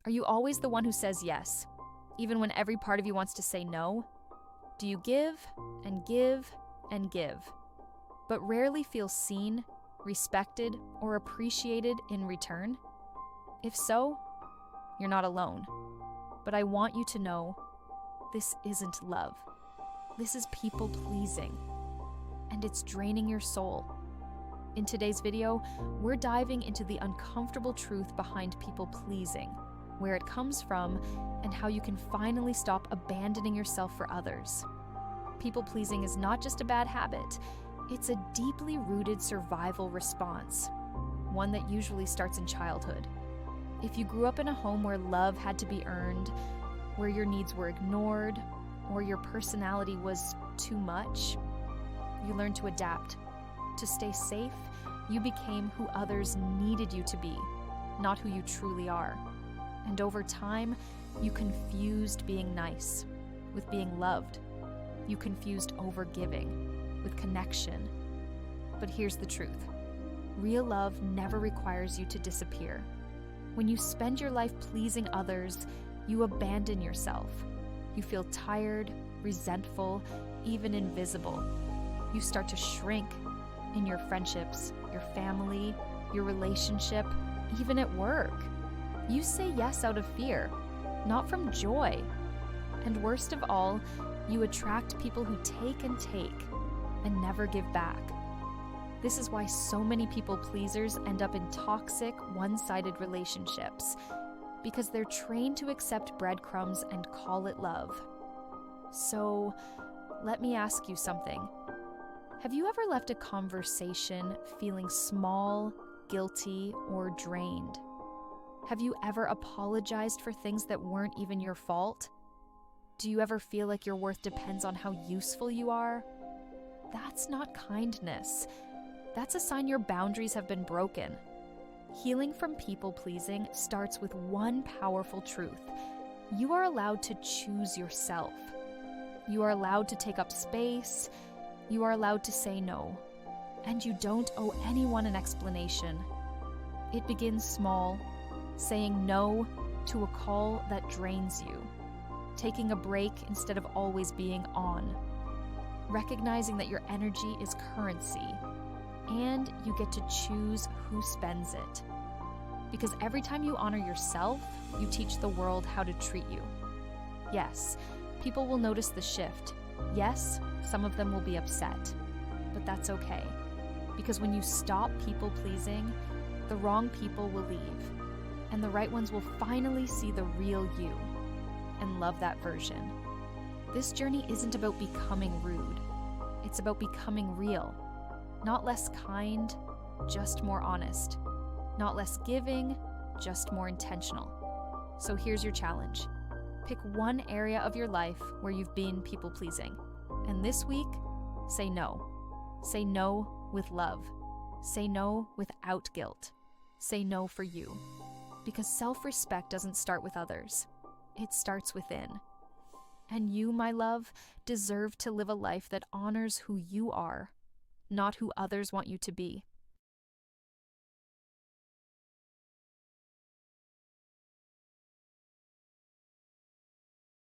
Are you always the one who says yes, even when every part of you wants to say no? Do you give and give and give, but rarely feel seen, respected, or appreciated in return? If so, you're not alone. But I want you to know, this isn't love. This is people pleasing, and it's draining your soul. In today's video, we're diving into the uncomfortable truth behind people pleasing, where it comes from, and how you can finally stop abandoning yourself for others. People pleasing is not just a bad habit, it's a deeply rooted survival response, one that usually starts in childhood. If you grew up in a home where love had to be earned, where your needs were ignored, or your personality was too much, you learned to adapt. To stay safe, you became who others needed you to be, not who you truly are. And over time, you confused being nice with being loved. You confused overgiving with connection. But here's the truth. Real love never requires you to disappear. When you spend your life pleasing others, you abandon yourself. You feel tired, resentful, even invisible. You start to shrink in your friendships, your family, your relationship, even at work. You say yes out of fear, not from joy. And worst of all, you attract people who take and never give back. This is why so many people pleasers end up in toxic, one-sided relationships, because they're trained to accept breadcrumbs and call it love. So, let me ask you something. Have you ever left a conversation feeling small, guilty, or drained? Have you ever apologized for things that weren't even your fault? Do you ever feel like your worth depends on how useful you are? That's not kindness. That's a sign your boundaries have been broken. Healing from people-pleasing starts with one powerful truth. You are allowed to choose yourself. You are allowed to take up space. You are allowed to say no. And you don't owe anyone an explanation. It begins small, saying no to a call that drains you, taking a break instead of always being on, recognizing that your energy is currency, and you get to choose who spends it. Because every time you honor yourself, you teach the world how to treat you. Yes, people will notice the shift. Yes, some of them will be upset, but that's okay. Because when you stop people-pleasing, the wrong people will leave, and the right ones will finally see the real you and love that version. This journey isn't about becoming rude. It's about becoming real. Not less kind, just more honest. Not less giving, just more intentional. So here's your challenge. Pick one area of your life where you've been people-pleasing. And this week, say no. Say no with love. Say no without guilt. Say no for you. Because self-respect doesn't start with others. It starts within. And you, my love, deserve to live a life that honors who you are, not who others want you to be.